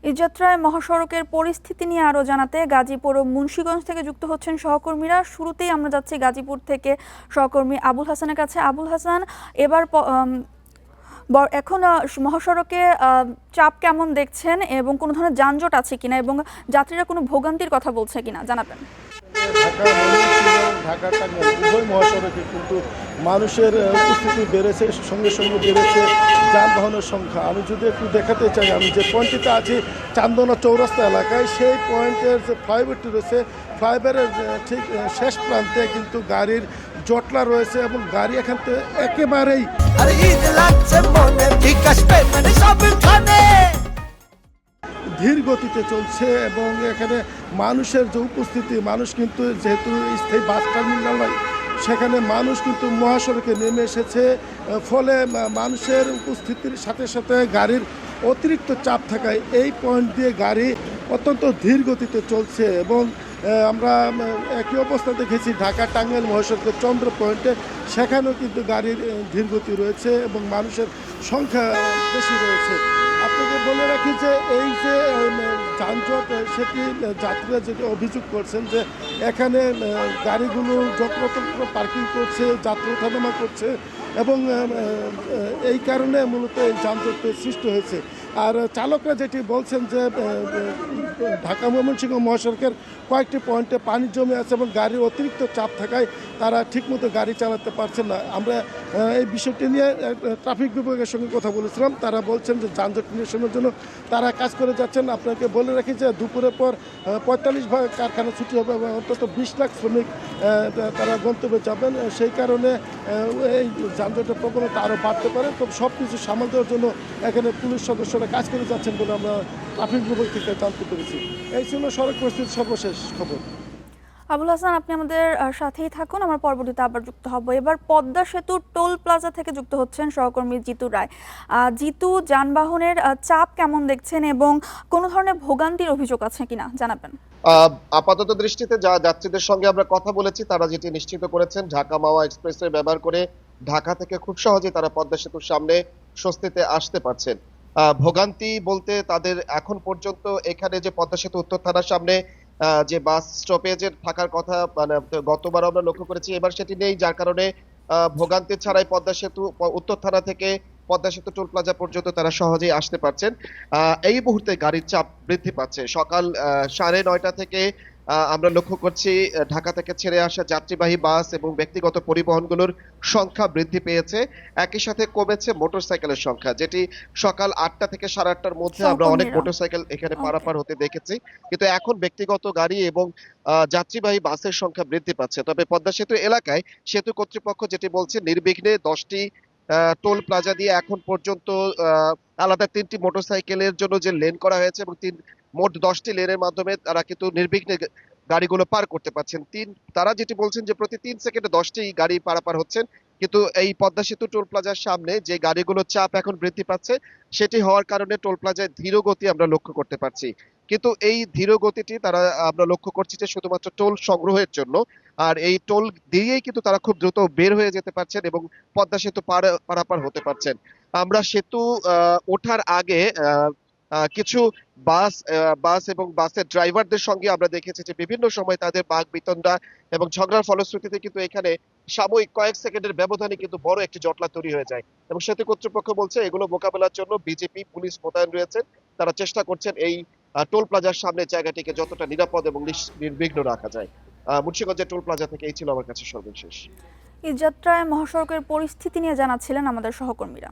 এই যাত্রায় মহাসড়কের পরিস্থিতি নিয়ে আরো জানাতে গাজীপুর ও মুন্সিগঞ্জ থেকে যুক্ত হচ্ছেন সহকর্মীরা। শুরুতেই আমরা যাচ্ছি গাজীপুর থেকে সহকর্মী আবুল হাসানের কাছে। আবুল হাসান, এবার এখন মহাসড়কে চাপ কেমন দেখছেন এবং কোনো ধরনের যানজট আছে কিনা এবং যাত্রীরা কোনো ভোগান্তির কথা বলছে কিনা জানাবেন। ঢাকা টাঙ্গাইল উভয় মহাসড়কে কিন্তু মানুষের উপস্থিতি বেড়েছে, সঙ্গে সঙ্গে বেড়েছে যানবাহনের সংখ্যা। আমি যদি একটু দেখাতে চাই, আমি যে পয়েন্টটিতে আছি চান্দনা চৌরাস্তা এলাকায়, সেই পয়েন্টের যে ফ্লাইওভারটি রয়েছে, ফ্লাইওভারের ঠিক শেষ প্রান্তে কিন্তু গাড়ির জটলা রয়েছে এবং গাড়ি এখান থেকে একেবারেই ধীর গতিতে চলছে এবং এখানে মানুষের যে উপস্থিতি, মানুষ কিন্তু যেহেতু স্থায়ী বাস টার্মিনাল নয়, সেখানে মানুষ কিন্তু মহাসড়কে নেমে এসেছে। ফলে মানুষের উপস্থিতির সাথে সাথে গাড়ির অতিরিক্ত চাপ থাকায় এই পয়েন্ট দিয়ে গাড়ি অত্যন্ত ধীর গতিতে চলছে এবং আমরা একই অবস্থা দেখেছি ঢাকা টাঙ্গাইল মহাসড়কের চন্দ্র পয়েন্টে, সেখানেও কিন্তু গাড়ির ধীরগতি রয়েছে এবং মানুষের সংখ্যা বেশি রয়েছে। আপনাকে বলে রাখি যে এই যে যানজট, সেটি যাত্রীরা যেটি অভিযোগ করছেন যে এখানে গাড়িগুলো যত্রতন্ত্র পার্কিং করছে, যাত্রী ওঠানামা করছে এবং এই কারণে মূলত এই যানজটের সৃষ্টি হয়েছে। আর চালকরা যেটি বলছেন যে ঢাকা ময়মনসিংহ মহাসড়কের কয়েকটি পয়েন্টে পানি জমে আছে এবং গাড়ির অতিরিক্ত চাপ থাকায় তারা ঠিকমতো গাড়ি চালাতে পারছেন না। আমরা এই বিষয়টি নিয়ে ট্রাফিক বিভাগের সঙ্গে কথা বলেছিলাম, তারা বলছেন যে যানজট নিরসনের জন্য তারা কাজ করে যাচ্ছেন। আপনাকে বলে রাখি যে দুপুরের পর 45 ভাগ কারখানা ছুটি হবে এবং অন্তত 20 লাখ শ্রমিক তারা গন্তব্যে যাবেন। সেই কারণে এই যানজটের প্রবণতা আরও বাড়তে পারে। তো সব কিছু সামাল দেওয়ার জন্য এখানে পুলিশ সদস্যরা কাজ করে যাচ্ছেন বলে আমরা ট্রাফিক বিভাগ থেকে জানতে পেরেছি। এই ছিল সড়ক পরিস্থিতির সর্বশেষ খবর। আবুল হাসান, আপনি আমাদের সাথেই থাকুন, আমরা পরবর্তীতে আবার যুক্ত হব। এবার পদ্মা সেতুর টোল প্লাজা থেকে যুক্ত হচ্ছেন সহকর্মী জিতু রায়। জিতু, যানবাহনের চাপ কেমন দেখছেন এবং কোনো ধরনের ভোগান্তির অভিযোগ আছে কিনা জানাবেন। আপাতত দৃষ্টিতে যা যাত্রীদের সঙ্গে আমরা কথা বলেছি, তারা যেটি নিশ্চিত করেছেন ঢাকা মাওয়া এক্সপ্রেসওয়ে ব্যবহার করে ঢাকা থেকে খুব সহজে তারা পদ্মা সেতুর সামনে স্বস্তিতে আসতে পারছেন। ভোগান্তি বলতে তাদের এখন পর্যন্ত এখানে যে পদ্মা সেতু উত্তর থানার সামনে যে বাস স্টপেজের থাকার কথা, মানে গতবার আমরা লক্ষ্য করেছি, এবার সেটি নেই, যার কারণে ভোগান্তি ছাড়াই পদ্মা সেতু উত্তর থানা থেকে পদ্মা সেতু টোল প্লাজা পর্যন্ত তারা সহজেই আসতে পারছেন। এই মুহূর্তে গাড়ির চাপ বৃদ্ধি পাচ্ছে। সকাল 9:30 থেকে আমরা লক্ষ্য করছি ঢাকা থেকে ছেড়ে আসা যাত্রীবাহী বাস এবং ব্যক্তিগত পরিবহনগুলোর সংখ্যা বৃদ্ধি পেয়েছে। একই সাথে কমেছে মোটরসাইকেলের সংখ্যা, যেটি সকাল 8টা থেকে 8:30টার মধ্যে আমরা অনেক মোটরসাইকেল এখানে পারাপার হতে দেখেছি, কিন্তু এখন ব্যক্তিগত গাড়ি এবং যাত্রীবাহী বাসের সংখ্যা বৃদ্ধি পাচ্ছে। তবে পদ্মা সেতু এলাকায় সেতু কর্তৃপক্ষ যেটি বলছে, নির্বিঘ্নে 10টি টোল প্লাজা দিয়ে এখন পর্যন্ত আলাদা 3টি মোটরসাইকেলের জন্য যে লেন করা হয়েছে এবং মোট 10টি লেনের মাধ্যমে তারা কিন্তু নির্বিঘ্নে গাড়িগুলো পার করতে পারছেন। তারা যেটি বলছেন যে প্রতি 3 সেকেন্ডে 10টি গাড়ি পারাপার হচ্ছেন, কিন্তু এই পদ্মা সেতু টোল প্লাজার সামনে যে গাড়িগুলোর চাপ এখন বৃদ্ধি পাচ্ছে, সেটি হওয়ার কারণে টোল প্লাজায় ধীর গতি আমরা লক্ষ্য করতে পারছি। কিন্তু এই ধীর গতিটি তারা আমরা লক্ষ্য করছি যে শুধুমাত্র টোল সংগ্রহের জন্য, আর এই টোল দিয়েই কিন্তু তারা খুব দ্রুত বের হয়ে যেতে পারছেন এবং পদ্মা সেতু পারাপার হতে পারছেন। আমরা সেতু ওঠার আগে কিছু বাস এবং বাসের ড্রাইভারদের সঙ্গে আমরা দেখেছি যে বিভিন্ন সময় তাদের বাক বিতণ্ডা এবং ঝগড়ার ফলশ্রুতিতে কিন্তু এখানে সাময়িক কয়েক সেকেন্ডের ব্যবধানে কিন্তু বড় একটি জটলা তৈরি হয়ে যায় এবং সেতু কর্তৃপক্ষ বলছে এগুলো মোকাবেলার জন্য বিজেপি পুলিশ মোতায়েন রয়েছেন। তারা চেষ্টা করছেন এই টোল প্লাজার সামনে জায়গাটিকে যতটা নিরাপদ এবং নির্বিঘ্ন রাখা যায়। মুন্সিগঞ্জের টোল প্লাজা থেকে এই ছিল আমার কাছে সর্বশেষ। এই যাত্রায় মহাসড়কের পরিস্থিতি নিয়ে জানাচ্ছিলেন আমাদের সহকর্মীরা।